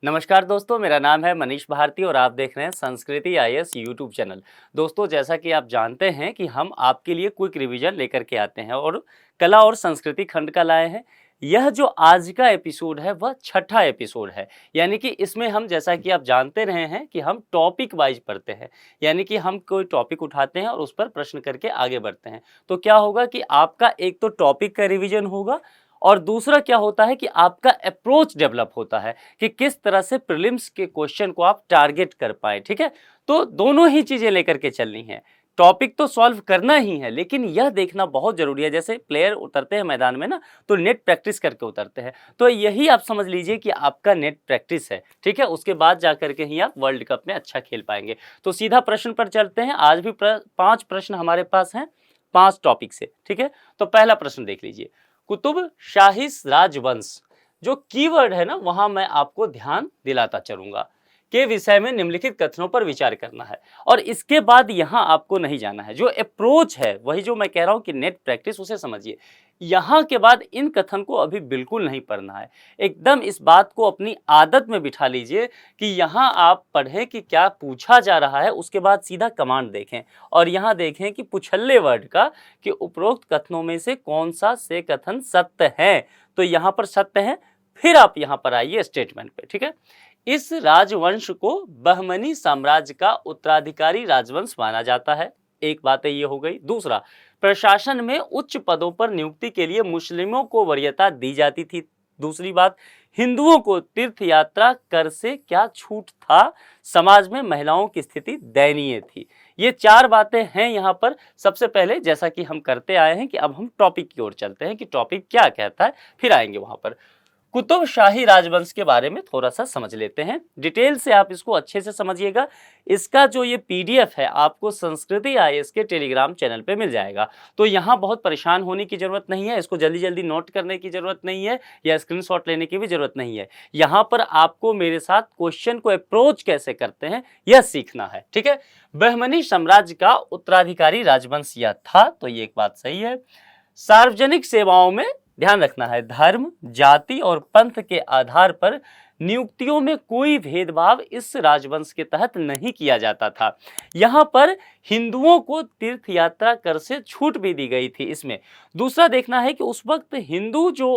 नमस्कार दोस्तों, मेरा नाम है मनीष भारती और आप देख रहे हैं संस्कृति आईएएस यूट्यूब चैनल। दोस्तों, जैसा कि आप जानते हैं कि हम आपके लिए क्विक रिवीजन लेकर के आते हैं और कला और संस्कृति खंड का लाए हैं। यह जो आज का एपिसोड है वह छठा एपिसोड है, यानी कि इसमें हम जैसा कि आप जानते रहे हैं कि हम टॉपिक वाइज पढ़ते हैं, यानी कि हम कोई टॉपिक उठाते हैं और उस पर प्रश्न करके आगे बढ़ते हैं। तो क्या होगा कि आपका एक तो टॉपिक का रिवीजन होगा और दूसरा क्या होता है कि आपका अप्रोच डेवलप होता है कि किस तरह से प्रीलिम्स के क्वेश्चन को आप टारगेट कर पाए। ठीक है, तो दोनों ही चीजें लेकर के चलनी है। टॉपिक तो सॉल्व करना ही है, लेकिन यह देखना बहुत जरूरी है। जैसे प्लेयर उतरते हैं मैदान में ना, तो नेट प्रैक्टिस करके उतरते हैं, तो यही आप समझ लीजिए कि आपका नेट प्रैक्टिस है। ठीक है, उसके बाद जाकर के ही आप वर्ल्ड कप में अच्छा खेल पाएंगे। तो सीधा प्रश्न पर चलते हैं। आज भी 5 प्रश्न हमारे पास हैं 5 टॉपिक से। ठीक है, तो पहला प्रश्न देख लीजिए। कुतुब शाही राजवंश, जो कीवर्ड है ना, वहां मैं आपको ध्यान दिलाता चलूंगा के विषय में निम्नलिखित कथनों पर विचार करना है। और इसके बाद यहां आपको नहीं जाना है, जो अप्रोच है वही जो मैं कह रहा हूं कि नेट प्रैक्टिस, उसे समझिए। यहां के बाद इन कथन को अभी बिल्कुल नहीं पढ़ना है। एकदम इस बात को अपनी आदत में बिठा लीजिए कि यहां आप पढ़ें कि क्या पूछा जा रहा है, उसके बाद सीधा कमांड देखें और यहां देखें कि पुछल्ले वर्ड का कि उपरोक्त कथनों में से कौन सा से कथन सत्य है। तो यहां पर सत्य है, फिर आप यहां पर आइए स्टेटमेंट पे। ठीक है, इस राजवंश को बहमनी साम्राज्य का उत्तराधिकारी राजवंश माना जाता है। एक बात ये हो गई। दूसरा, प्रशासन में उच्च पदों पर नियुक्ति के लिए मुस्लिमों को वरीयता दी जाती थी। दूसरी बात, हिंदुओं को तीर्थ यात्रा कर से क्या छूट था, समाज में महिलाओं की स्थिति दयनीय थी। ये 4 बातें हैं यहाँ पर। सबसे पहले जैसा कि हम करते आए हैं कि अब हम टॉपिक की ओर चलते हैं कि टॉपिक क्या कहता है, फिर आएंगे वहां पर। कुतुब शाही राजवंश के बारे में थोड़ा सा समझ लेते हैं, डिटेल से आप इसको अच्छे से समझिएगा। इसका जो ये पीडीएफ है आपको संस्कृति आईएएस के टेलीग्राम चैनल पे मिल जाएगा। तो यहाँ बहुत परेशान होने की जरूरत नहीं है, इसको जल्दी जल्दी नोट करने की जरूरत नहीं है या स्क्रीनशॉट लेने की भी जरूरत नहीं है। यहाँ पर आपको मेरे साथ क्वेश्चन को अप्रोच कैसे करते हैं यह सीखना है। ठीक है, बहमनी साम्राज्य का उत्तराधिकारी राजवंश यह था, तो ये एक बात सही है। सार्वजनिक सेवाओं में ध्यान रखना है, धर्म, जाति और पंथ के आधार पर नियुक्तियों में कोई भेदभाव इस राजवंश के तहत नहीं किया जाता था। यहाँ पर हिंदुओं को तीर्थ यात्रा कर से छूट भी दी गई थी इसमें। दूसरा देखना है कि उस वक्त हिंदू जो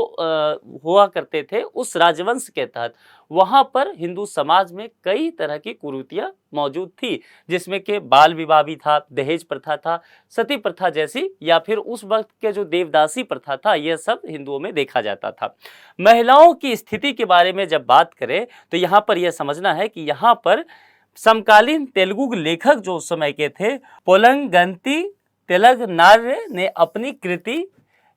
हुआ करते थे उस राजवंश के तहत, वहां पर हिंदू समाज में कई तरह की कुरीतियां मौजूद थी, जिसमें कि बाल विवाह भी था, दहेज प्रथा था, सती प्रथा जैसी, या फिर उस वक्त के जो देवदासी प्रथा था, यह सब हिंदुओं में देखा जाता था। महिलाओं की स्थिति के बारे में जब बात करें तो यहाँ पर यह समझना है कि यहाँ पर समकालीन तेलुगु लेखक जो उस समय के थे, पोलंगंती तेलगनार्य ने अपनी कृति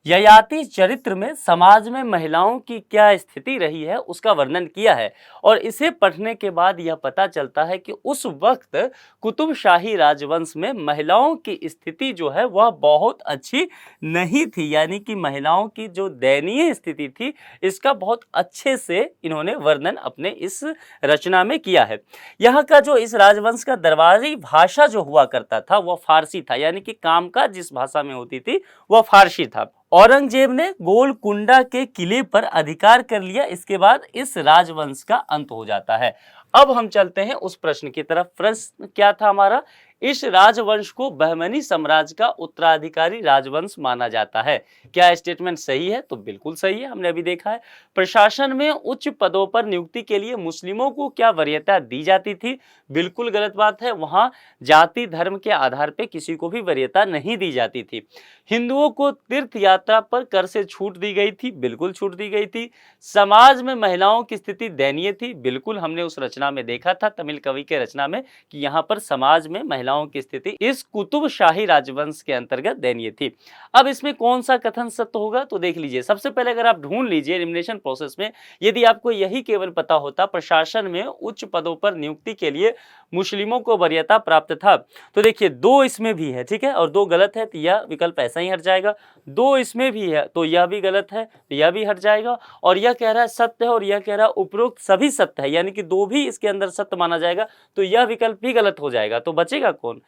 ययाति चरित्र में समाज में महिलाओं की क्या स्थिति रही है उसका वर्णन किया है। और इसे पढ़ने के बाद यह पता चलता है कि उस वक्त कुतुब शाही राजवंश में महिलाओं की स्थिति जो है वह बहुत अच्छी नहीं थी, यानी कि महिलाओं की जो दयनीय स्थिति थी इसका बहुत अच्छे से इन्होंने वर्णन अपने इस रचना में किया है। यहाँ का जो इस राजवंश का दरबारी भाषा जो हुआ करता था वह फारसी था, यानी कि कामकाज जिस भाषा में होती थी वह फारसी था। औरंगजेब ने गोलकुंडा के किले पर अधिकार कर लिया, इसके बाद इस राजवंश का अंत हो जाता है। अब हम चलते हैं उस प्रश्न की तरफ। प्रश्न क्या था हमारा, इस राजवंश को बहमनी साम्राज्य का उत्तराधिकारी राजवंश माना जाता है। क्या स्टेटमेंट सही है? तो बिल्कुल सही है, हमने अभी देखा है। प्रशासन में उच्च पदों पर नियुक्ति के लिए मुस्लिमों को क्या वरीयता दी जाती थी? बिल्कुल गलत बात है, वहां जाति धर्म के आधार पर किसी को भी वरीयता नहीं दी जाती थी। हिंदुओं को तीर्थ यात्रा पर कर से छूट दी गई थी, बिल्कुल छूट दी गई थी। समाज में महिलाओं की स्थिति दयनीय थी, बिल्कुल हमने उस रचना में देखा था, तमिल कवि के रचना में, कि यहाँ पर समाज में महिलाओं की स्थिति इस कुतुब शाही राजवंश के अंतर्गत दयनीय थी। अब इसमें कौन सा कथन सत्य होगा तो देख लीजिए। सबसे पहले अगर आप ढूंढ लीजिए एलिमिनेशन प्रोसेस में, यदि आपको यही केवल पता होता प्रशासन में उच्च पदों पर नियुक्ति के लिए मुस्लिमों को वरीयता प्राप्त था, तो देखिए 2 इसमें भी है, ठीक है, और 2 गलत है, तो यह विकल्प ऐसा सही हट जाएगा। 2 इसमें भी है तो यह भी गलत है, तो यह भी हट जाएगा। और यह कह रहा है सत्य है और यह कह रहा है उपरोक्त सभी सत्य है, यानी कि 2 भी इसके अंदर सत्य माना जाएगा, तो यह विकल्प भी गलत हो जाएगा। तो बचेगा कौन?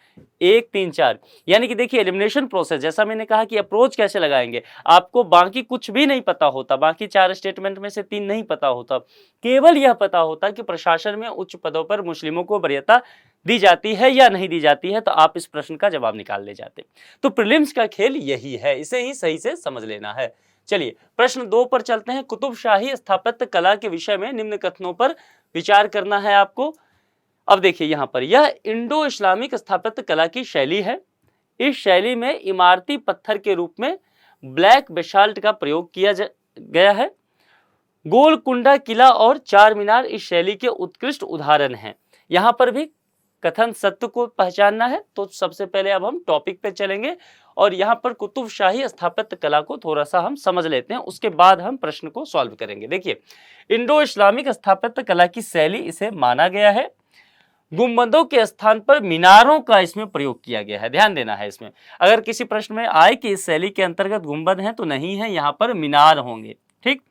1 3 4। यानी कि देखिए एलिमिनेशन प्रोसेस, जैसा मैंने कहा कि अप्रोच कैसे लगाएंगे, आपको बाकी कुछ भी नहीं पता होता, बाकी 4 स्टेटमेंट में से 3 नहीं पता होता, केवल यह पता होता कि प्रशासन में उच्च पदों पर मुस्लिमों को वरीयता दी जाती है या नहीं दी जाती है, तो आप इस प्रश्न का जवाब निकाल ले जाते। तो प्रीलिम्स का खेल यही है, इसे ही सही से समझ लेना है। चलिए प्रश्न 2 पर चलते हैं। कुतुबशाही स्थापत्य कला के विषय में निम्न कथनों पर विचार करना है आपको। अब देखिए यहाँ पर, यह इंडो इस्लामिक स्थापत्य कला की शैली है। इस शैली में इमारती पत्थर के रूप में ब्लैक बेसाल्ट का प्रयोग किया गया है। गोलकुंडा किला और चार मीनार इस शैली के उत्कृष्ट उदाहरण हैं। यहाँ पर भी कथन सत्य को पहचानना है, तो सबसे पहले अब हम टॉपिक पे चलेंगे और यहाँ पर कुतुबशाही स्थापत्य कला को थोड़ा सा हम समझ लेते हैं, उसके बाद हम प्रश्न को सॉल्व करेंगे। देखिए इंडो इस्लामिक स्थापत्य कला की शैली, इसे माना गया है गुंबदों के स्थान पर मीनारों का इसमें प्रयोग किया गया है। ध्यान देना है इसमें, अगर किसी प्रश्न में आए कि इस शैली के अंतर्गत गुंबद हैं तो नहीं है, यहाँ पर मीनार होंगे। ठीक,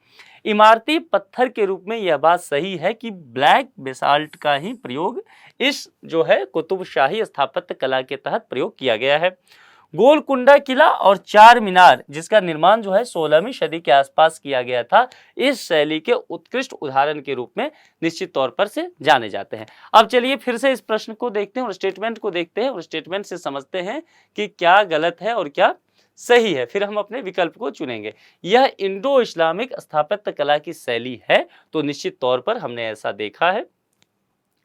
इमारती पत्थर के रूप में यह बात सही है कि ब्लैक बेसाल्ट का ही प्रयोग इस जो है कुतुबशाही स्थापत्य कला के तहत प्रयोग किया गया है। गोलकुंडा किला और चार मीनार जिसका निर्माण जो है 16वीं सदी के आसपास किया गया था, इस शैली के उत्कृष्ट उदाहरण के रूप में निश्चित तौर पर से जाने जाते हैं। अब चलिए फिर से इस प्रश्न को देखते हैं और स्टेटमेंट को देखते हैं और स्टेटमेंट से समझते हैं कि क्या गलत है और क्या सही है, फिर हम अपने विकल्प को चुनेंगे। यह इंडो इस्लामिक स्थापत्य कला की शैली है, तो निश्चित तौर पर हमने ऐसा देखा है।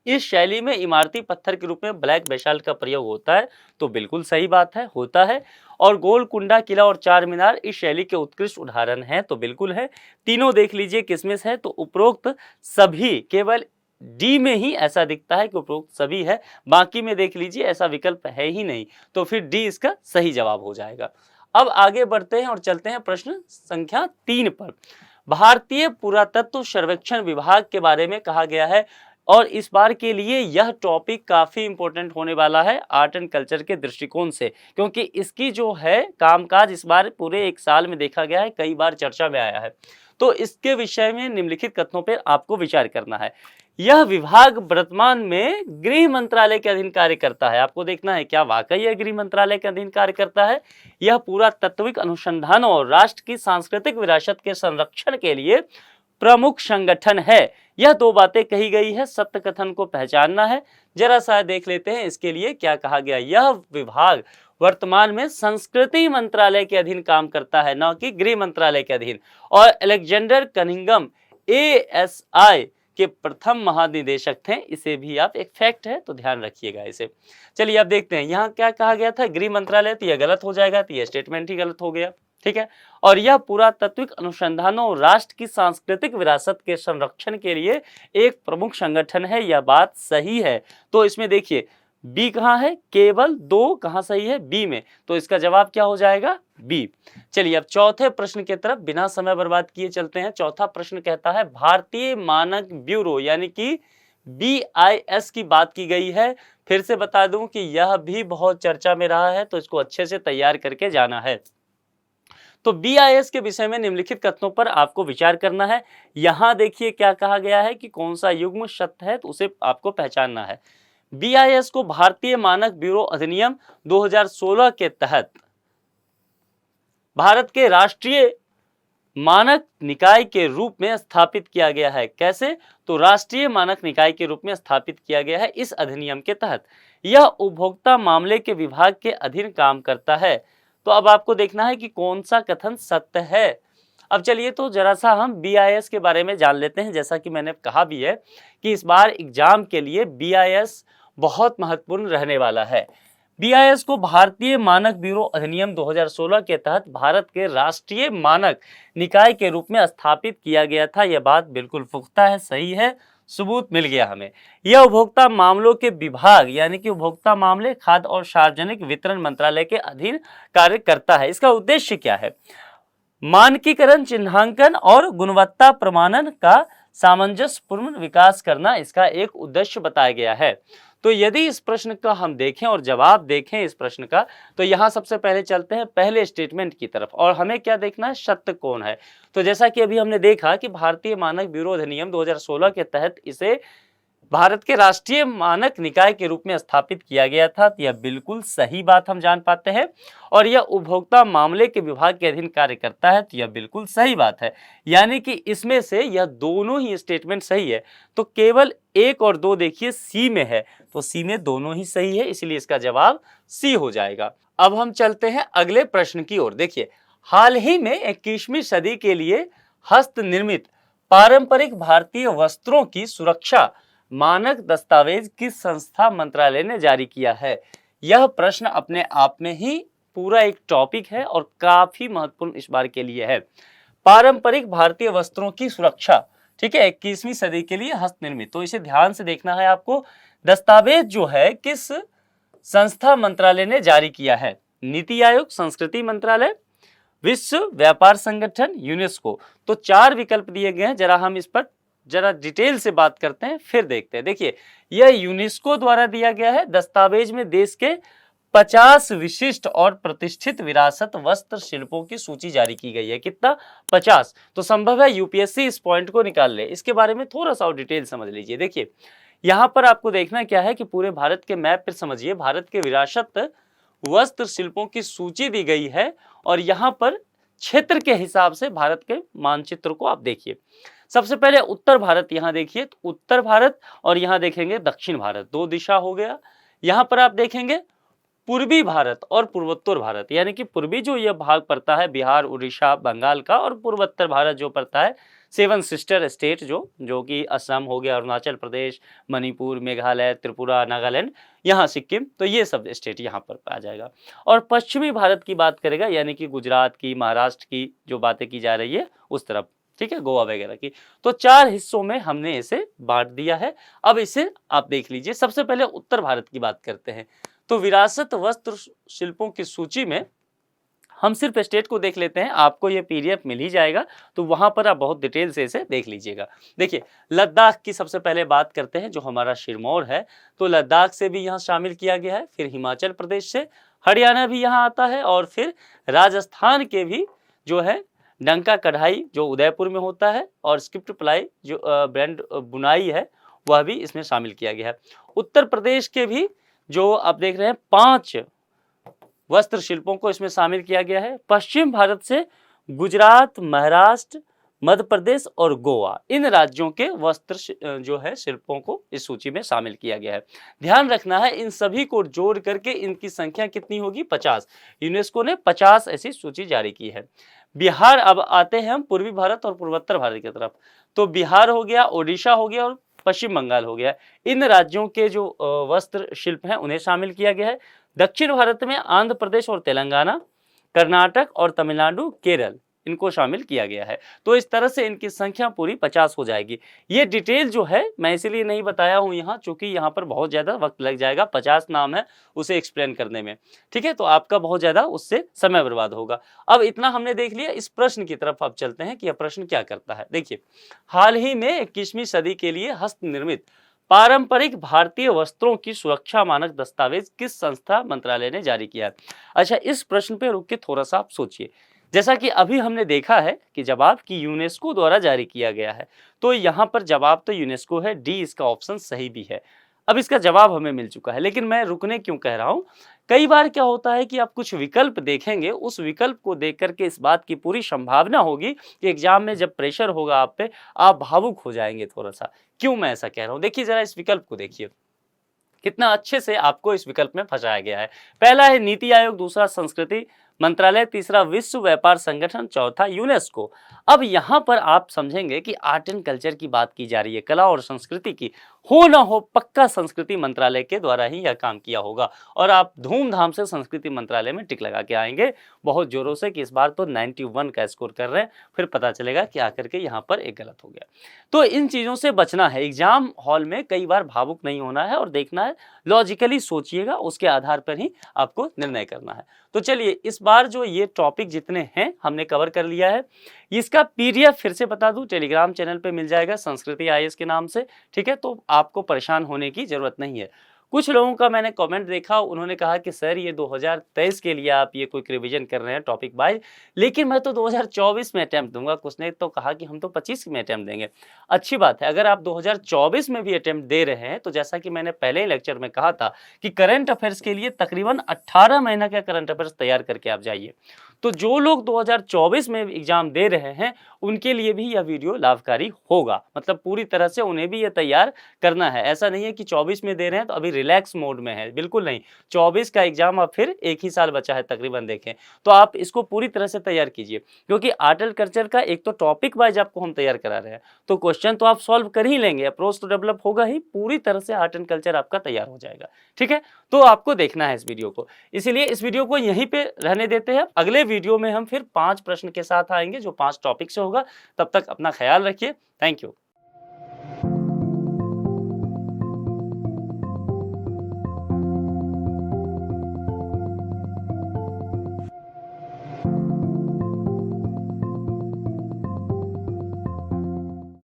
इस शैली में इमारती पत्थर के रूप में ब्लैक बेसाल्ट का प्रयोग होता है, तो बिल्कुल सही बात है, होता है। और गोलकुंडा किला और चार मीनार इस शैली के उत्कृष्ट उदाहरण हैं, तो बिल्कुल है। तीनों देख लीजिए किसमें है, तो उपरोक्त सभी, केवल डी में ही ऐसा दिखता है कि उपरोक्त सभी है, बाकी में देख लीजिए ऐसा विकल्प है ही नहीं, तो फिर डी इसका सही जवाब हो जाएगा। अब आगे बढ़ते हैं और चलते हैं प्रश्न संख्या 3 पर। भारतीय पुरातत्व सर्वेक्षण विभाग के बारे में कहा गया है और इस बार के लिए यह टॉपिक काफी इंपॉर्टेंट होने वाला है आर्ट एंड कल्चर के दृष्टिकोण से, क्योंकि इसकी जो है कामकाज इस बार पूरे एक साल में देखा गया है, कई बार चर्चा में आया है। तो इसके विषय में निम्नलिखित कथनों पर आपको विचार करना है। यह विभाग वर्तमान में गृह मंत्रालय के अधीन कार्य करता है। आपको देखना है क्या वाकई यह गृह मंत्रालय के अधीन कार्य करता है। यह पुरातात्विक अनुसंधानों और राष्ट्र की सांस्कृतिक विरासत के संरक्षण के लिए प्रमुख संगठन है। यह 2 बातें कही गई है, सत्य कथन को पहचानना है। जरा सा देख लेते हैं इसके लिए क्या कहा गया। यह विभाग वर्तमान में संस्कृति मंत्रालय के अधीन काम करता है, न कि गृह मंत्रालय के अधीन। और अलेक्जेंडर कनिंघम ASI के प्रथम महानिदेशक थे। इसे भी आप, एक फैक्ट है तो ध्यान रखिएगा इसे। चलिए अब देखते हैं यहाँ क्या कहा गया था, गृह मंत्रालय, तो यह गलत हो जाएगा, तो यह स्टेटमेंट ही गलत हो गया। ठीक है, और यह पुरातात्विक अनुसंधानों और राष्ट्र की सांस्कृतिक विरासत के संरक्षण के लिए एक प्रमुख संगठन है, यह बात सही है। तो इसमें देखिए बी कहाँ है, केवल 2 कहाँ सही है, बी में, तो इसका जवाब क्या हो जाएगा, बी। चलिए अब चौथे प्रश्न की तरफ बिना समय बर्बाद किए चलते हैं। चौथा प्रश्न कहता है भारतीय मानक ब्यूरो यानी कि BIS की बात की गई है। फिर से बता दूं कि यह भी बहुत चर्चा में रहा है, तो इसको अच्छे से तैयार करके जाना है। तो BIS के विषय में निम्नलिखित कथनों पर आपको विचार करना है। यहां देखिए क्या कहा गया है कि कौन सा युग्म शब्द है, तो उसे आपको पहचानना है। BIS को भारतीय मानक ब्यूरो अधिनियम 2016 के तहत भारत के राष्ट्रीय मानक निकाय के रूप में स्थापित किया गया है। कैसे, तो राष्ट्रीय मानक निकाय के रूप में स्थापित किया गया है इस अधिनियम के तहत। यह उपभोक्ता मामले के विभाग के अधीन काम करता है। तो अब आपको देखना है कि कौन सा कथन सत्य है। अब चलिए तो जरा सा हम BIS के बारे में जान लेते हैं। जैसा कि मैंने कहा भी है कि इस बार एग्जाम के लिए BIS बहुत महत्वपूर्ण रहने वाला है। BIS को भारतीय मानक ब्यूरो अधिनियम 2016 के तहत भारत के राष्ट्रीय मानक निकाय के रूप में स्थापित किया गया था। यह बात बिल्कुल पुख्ता है, सही है, सबूत मिल गया हमें। यह उपभोक्ता मामलों के विभाग यानी कि उपभोक्ता मामले, खाद्य और सार्वजनिक वितरण मंत्रालय के अधीन कार्य करता है। इसका उद्देश्य क्या है, मानकीकरण, चिन्हांकन और गुणवत्ता प्रमाणन का सामंजस्यपूर्ण विकास करना इसका एक उद्देश्य बताया गया है। तो यदि इस प्रश्न का हम देखें और जवाब देखें इस प्रश्न का, तो यहाँ सबसे पहले चलते हैं पहले स्टेटमेंट की तरफ और हमें क्या देखना है, सत्य कौन है। तो जैसा कि अभी हमने देखा कि भारतीय मानक ब्यूरो अधिनियम 2016 के तहत इसे भारत के राष्ट्रीय मानक निकाय के रूप में स्थापित किया गया था। तो यह बिल्कुल सही बात हम जान पाते हैं। और यह उपभोक्ता मामले के विभाग के अधीन कार्य करता है। तो यह बिल्कुल सही बात है, यानी कि इसमें से यह दोनों ही स्टेटमेंट सही है। तो केवल 1 और 2 देखिए सी में है, तो सी में दोनों ही सही है, इसलिए इसका जवाब सी हो जाएगा। अब हम चलते हैं अगले प्रश्न की ओर। देखिए, हाल ही में 21वीं सदी के लिए हस्त निर्मित पारंपरिक भारतीय वस्त्रों की सुरक्षा मानक दस्तावेज किस संस्था मंत्रालय ने जारी किया है। यह प्रश्न अपने आप में ही पूरा एक टॉपिक है और काफी महत्वपूर्ण इस बार के लिए है। पारंपरिक भारतीय वस्त्रों की सुरक्षा, ठीक है, 21वीं सदी के लिए हस्त निर्मित, तो इसे ध्यान से देखना है आपको। दस्तावेज जो है किस संस्था मंत्रालय ने जारी किया है। नीति आयोग, संस्कृति मंत्रालय, विश्व व्यापार संगठन, यूनेस्को। तो 4 विकल्प दिए गए हैं, जरा हम इस पर जरा डिटेल से बात करते हैं, फिर देखते हैं। देखिए, यह यूनेस्को द्वारा दिया गया है। दस्तावेज में देश के 50 विशिष्ट और प्रतिष्ठित विरासत वस्त्र शिल्पों की सूची जारी की गई है। कितना? 50। तो संभव है यूपीएससी इस पॉइंट को निकाल ले। इसके बारे में थोड़ा सा और डिटेल समझ लीजिए। देखिए, यहाँ पर आपको देखना क्या है कि पूरे भारत के मैप पर समझिए, भारत के विरासत वस्त्र शिल्पों की सूची दी गई है और यहाँ पर क्षेत्र के हिसाब से भारत के मानचित्र को आप देखिए। सबसे पहले उत्तर भारत, यहाँ देखिए, तो उत्तर भारत और यहाँ देखेंगे दक्षिण भारत, 2 दिशा हो गया। यहाँ पर आप देखेंगे पूर्वी भारत और पूर्वोत्तर भारत, यानी कि पूर्वी जो यह भाग पड़ता है बिहार, उड़ीसा, बंगाल का, और पूर्वोत्तर भारत जो पड़ता है 7 सिस्टर स्टेट जो कि असम हो गया, अरुणाचल प्रदेश, मणिपुर, मेघालय, त्रिपुरा, नागालैंड, यहाँ सिक्किम, तो ये सब स्टेट यहाँ पर आ जाएगा। और पश्चिमी भारत की बात करेगा, यानी कि गुजरात की, महाराष्ट्र की जो बातें की जा रही है उस तरफ, ठीक है, गोवा वगैरह की। तो 4 हिस्सों में हमने इसे बांट दिया है। अब इसे आप देख लीजिए। सबसे पहले उत्तर भारत की बात करते हैं। तो विरासत वस्त्र शिल्पों की सूची में हम सिर्फ स्टेट को देख लेते हैं, आपको ये पीडीएफ मिल ही जाएगा, तो वहां पर आप बहुत डिटेल से इसे देख लीजिएगा। देखिए, लद्दाख की सबसे पहले बात करते हैं, जो हमारा सिरमौर है, तो लद्दाख से भी यहाँ शामिल किया गया है। फिर हिमाचल प्रदेश से, हरियाणा भी यहाँ आता है, और फिर राजस्थान के भी जो है डंका कढ़ाई जो उदयपुर में होता है, और स्क्रिप्ट प्लाई जो ब्रांड बुनाई है, वह भी इसमें शामिल किया गया है। उत्तर प्रदेश के भी जो आप देख रहे हैं 5 वस्त्र शिल्पों को इसमें शामिल किया गया है। पश्चिम भारत से गुजरात, महाराष्ट्र, मध्य प्रदेश और गोवा, इन राज्यों के वस्त्र जो है शिल्पों को इस सूची में शामिल किया गया है। ध्यान रखना है, इन सभी को जोड़ करके इनकी संख्या कितनी होगी? 50। यूनेस्को ने 50 ऐसी सूची जारी की है। बिहार, अब आते हैं हम पूर्वी भारत और पूर्वोत्तर भारत की तरफ। तो बिहार हो गया, ओडिशा हो गया और पश्चिम बंगाल हो गया, इन राज्यों के जो वस्त्र शिल्प हैं उन्हें शामिल किया गया है। दक्षिण भारत में आंध्र प्रदेश और तेलंगाना, कर्नाटक और तमिलनाडु, केरल, इनको शामिल किया गया है। तो इस तरह से इनकी संख्या पूरी 50 हो जाएगी। ये डिटेल जो है मैं इसीलिए नहीं बताया हूं यहाँ, चूंकि यहाँ पर बहुत ज़्यादा वक्त लग जाएगा, 50 नाम है उसे एक्सप्लेन करने में, ठीक है, तो आपका बहुत ज़्यादा उससे समय बर्बाद होगा। अब इतना हमने देख लिया, इस प्रश्न की तरफ अब चलते हैं कि यह प्रश्न क्या करता है। देखिए, हाल ही में 21वीं सदी के लिए हस्त निर्मित पारंपरिक भारतीय वस्त्रों की सुरक्षा मानक दस्तावेज किस संस्था मंत्रालय ने जारी किया है। अच्छा, इस प्रश्न पे रुक के थोड़ा सा आप सोचिए। जैसा कि अभी हमने देखा है कि जवाब की यूनेस्को द्वारा जारी किया गया है, तो यहाँ पर जवाब तो यूनेस्को है, डी इसका ऑप्शन सही भी है। अब इसका जवाब हमें मिल चुका है, लेकिन मैं रुकने क्यों कह रहा हूँ, कई बार क्या होता है कि आप कुछ विकल्प देखेंगे, उस विकल्प को देख करके इस बात की पूरी संभावना होगी कि एग्जाम में जब प्रेशर होगा आप पे, आप भावुक हो जाएंगे थोड़ा सा। क्यों मैं ऐसा कह रहा हूँ? देखिए जरा इस विकल्प को देखिए, कितना अच्छे से आपको इस विकल्प में फंसाया गया है। पहला है नीति आयोग, दूसरा संस्कृति मंत्रालय, तीसरा विश्व व्यापार संगठन, चौथा यूनेस्को। अब यहाँ पर आप समझेंगे कि आर्ट एंड कल्चर की बात की जा रही है, कला और संस्कृति की, हो ना हो पक्का संस्कृति मंत्रालय के द्वारा ही यह काम किया होगा, और आप धूमधाम से संस्कृति मंत्रालय में टिक लगा के आएंगे बहुत जोरों से कि इस बार तो 91 का स्कोर कर रहे हैं, फिर पता चलेगा कि आकर के यहाँ पर एक गलत हो गया। तो इन चीज़ों से बचना है, एग्जाम हॉल में कई बार भावुक नहीं होना है और देखना है, लॉजिकली सोचिएगा, उसके आधार पर ही आपको निर्णय करना है। तो चलिए, इस बार जो ये टॉपिक जितने हैं हमने कवर कर लिया है। इसका पीडीएफ फिर से बता दूं, टेलीग्राम चैनल पे मिल जाएगा संस्कृति आईएएस के नाम से, ठीक है। तो आपको परेशान होने की जरूरत नहीं है। कुछ लोगों का मैंने कमेंट देखा, उन्होंने कहा कि सर ये 2023 के लिए आप ये क्विक रिवीजन कर रहे हैं टॉपिक वाइज, लेकिन मैं तो 2024 में अटेम्प्ट दूंगा। कुछ ने तो कहा कि हम तो 25 में अटेम्प्ट देंगे। अच्छी बात है, अगर आप 2024 में भी अटेम्प्ट दे रहे हैं तो जैसा कि मैंने पहले ही लेक्चर में कहा था कि करंट अफेयर्स के लिए तकरीबन 18 महीना का करंट अफेयर्स तैयार करके आप जाइए। तो जो लोग 2024 में एग्जाम दे रहे हैं उनके लिए भी यह वीडियो लाभकारी होगा, मतलब पूरी तरह से उन्हें भी ये तैयार करना है। ऐसा नहीं है कि 24 में दे रहे हैं तो अभी रिलैक्स मोड में है, बिल्कुल नहीं। 24 का एग्जाम अब फिर एक ही साल बचा है तकरीबन, देखें तो आप इसको पूरी तरह से तैयार कीजिए, क्योंकि आर्ट एंड कल्चर का एक तो टॉपिक वाइज आपको हम तैयार करा रहे हैं, तो क्वेश्चन तो आप सॉल्व कर ही लेंगे, अप्रोच तो डेवलप होगा ही, पूरी तरह से आर्ट एंड कल्चर आपका तैयार हो जाएगा, ठीक है। तो आपको देखना है इस वीडियो को, इसीलिए इस वीडियो को यहीं पे रहने देते हैं। अगले वीडियो में हम फिर 5 प्रश्न के साथ आएंगे जो 5 टॉपिक से होगा। तब तक अपना ख्याल रखिए। Thank you.